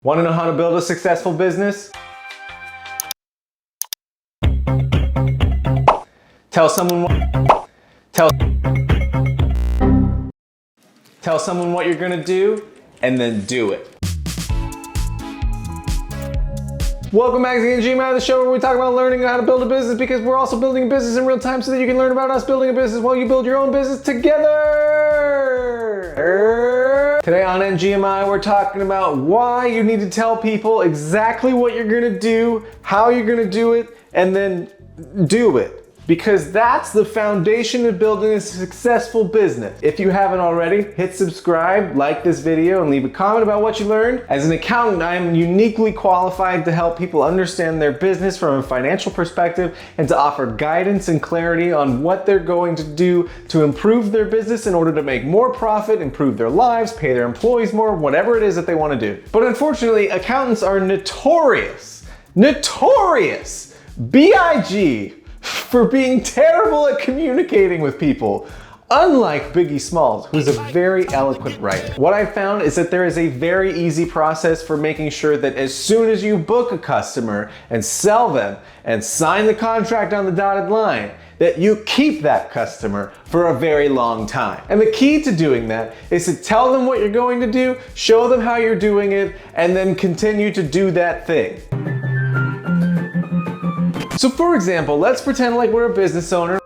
Want to know how to build a successful business? Tell someone what you're gonna do, and then do it. Welcome back to the NGMI, the show where we talk about learning how to build a business, because we're also building a business in real time so that you can learn about us building a business while you build your own business together. Today on NGMI, we're talking about why you need to tell people exactly what you're gonna do, how you're gonna do it, and then do it. Because that's the foundation of building a successful business. If you haven't already, hit subscribe, like this video, and leave a comment about what you learned. As an accountant, I am uniquely qualified to help people understand their business from a financial perspective and to offer guidance and clarity on what they're going to do to improve their business in order to make more profit, improve their lives, pay their employees more, whatever it is that they want to do. But unfortunately, accountants are notorious, B-I-G, for being terrible at communicating with people, unlike Biggie Smalls, who's a very eloquent writer. What I found is that there is a very easy process for making sure that as soon as you book a customer and sell them and sign the contract on the dotted line, that you keep that customer for a very long time. And the key to doing that is to tell them what you're going to do, show them how you're doing it, and then continue to do that thing. So for example, let's pretend like we're a business owner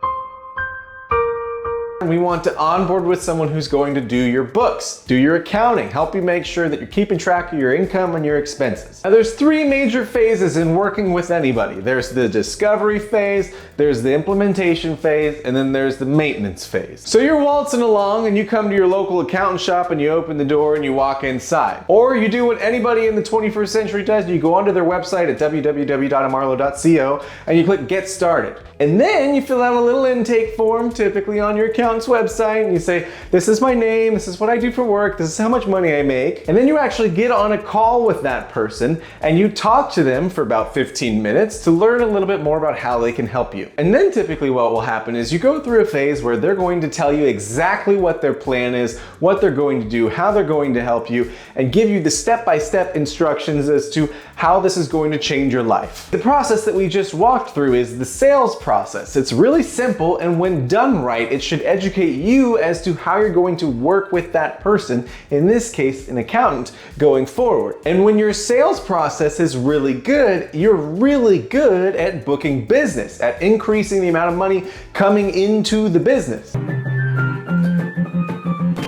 and we want to onboard with someone who's going to do your books, do your accounting, help you make sure that you're keeping track of your income and your expenses. Now there's three major phases in working with anybody. There's the discovery phase, there's the implementation phase, and then there's the maintenance phase. So you're waltzing along and you come to your local accountant shop and you open the door and you walk inside. Or you do what anybody in the 21st century does, you go onto their website at www.amarlo.co and you click Get Started. And then you fill out a little intake form, typically on your accountant's website, and you say, this is my name, this is what I do for work, this is how much money I make. And then you actually get on a call with that person and you talk to them for about 15 minutes to learn a little bit more about how they can help you. And then typically what will happen is you go through a phase where they're going to tell you exactly what their plan is, what they're going to do, how they're going to help you, and give you the step-by-step instructions as to how this is going to change your life. The process that we just walked through is the sales process. It's really simple, and when done right, it should educate you as to how you're going to work with that person, in this case, an accountant, going forward. And when your sales process is really good, you're really good at booking business, at increasing the amount of money coming into the business.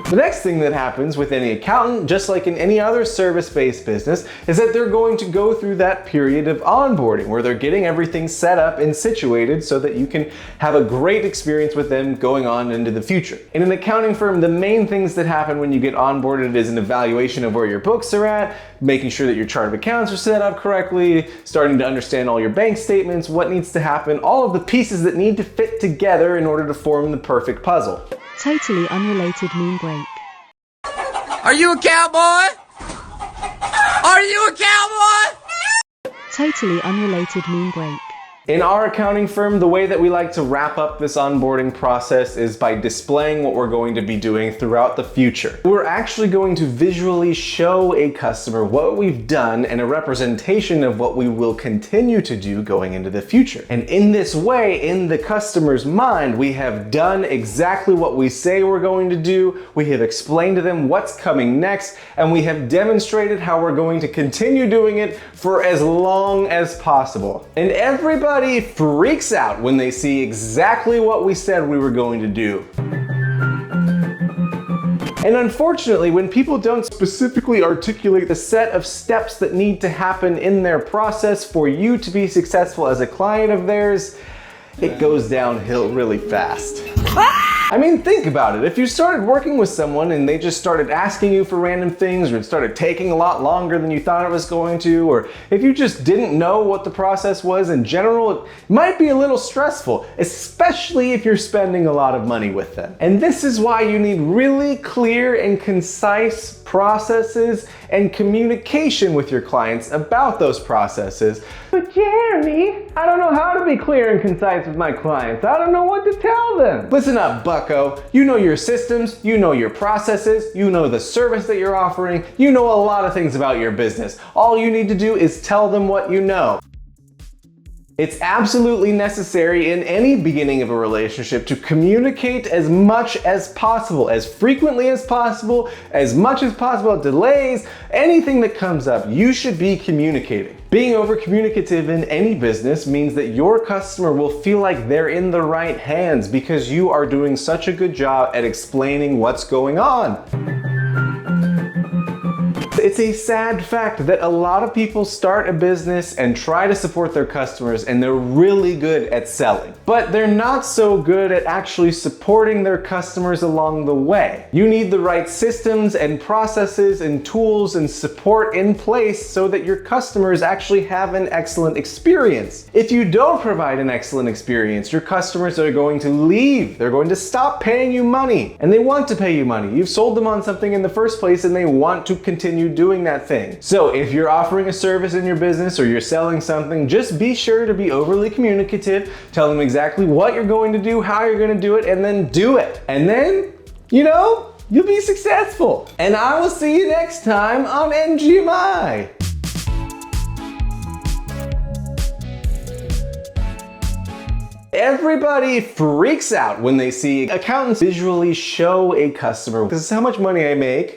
The next thing that happens with any accountant, just like in any other service-based business, is that they're going to go through that period of onboarding where they're getting everything set up and situated so that you can have a great experience with them going on into the future. In an accounting firm, the main things that happen when you get onboarded is an evaluation of where your books are at, making sure that your chart of accounts are set up correctly, starting to understand all your bank statements, what needs to happen, all of the pieces that need to fit together in order to form the perfect puzzle. Totally unrelated meme break. Are you a cowboy? Are you a cowboy? Totally unrelated meme break. In our accounting firm, the way that we like to wrap up this onboarding process is by displaying what we're going to be doing throughout the future. We're actually going to visually show a customer what we've done and a representation of what we will continue to do going into the future. And in this way, in the customer's mind, we have done exactly what we say we're going to do, we have explained to them what's coming next, and we have demonstrated how we're going to continue doing it for as long as possible. And everybody freaks out when they see exactly what we said we were going to do. And unfortunately, when people don't specifically articulate the set of steps that need to happen in their process for you to be successful as a client of theirs, it goes downhill really fast. I mean, think about it. If you started working with someone and they just started asking you for random things, or it started taking a lot longer than you thought it was going to, or if you just didn't know what the process was in general, it might be a little stressful, especially if you're spending a lot of money with them. And this is why you need really clear and concise processes and communication with your clients about those processes. But Jeremy, I don't know how to be clear and concise with my clients. I don't know what to tell them. Listen up, bucko. You know your systems, you know your processes, you know the service that you're offering, you know a lot of things about your business. All you need to do is tell them what you know. It's absolutely necessary in any beginning of a relationship to communicate as much as possible, as frequently as possible, as much as possible, delays, anything that comes up, you should be communicating. Being over-communicative in any business means that your customer will feel like they're in the right hands because you are doing such a good job at explaining what's going on. It's a sad fact that a lot of people start a business and try to support their customers and they're really good at selling, but they're not so good at actually supporting their customers along the way. You need the right systems and processes and tools and support in place so that your customers actually have an excellent experience. If you don't provide an excellent experience, your customers are going to leave. They're going to stop paying you money, and they want to pay you money. You've sold them on something in the first place and they want to continue doing that thing. So if you're offering a service in your business or you're selling something, just be sure to be overly communicative. Tell them exactly what you're going to do, how you're going to do it, and then do it. And then, you'll be successful. And I will see you next time on NGMI. Everybody freaks out when they see accountants visually show a customer, this is how much money I make.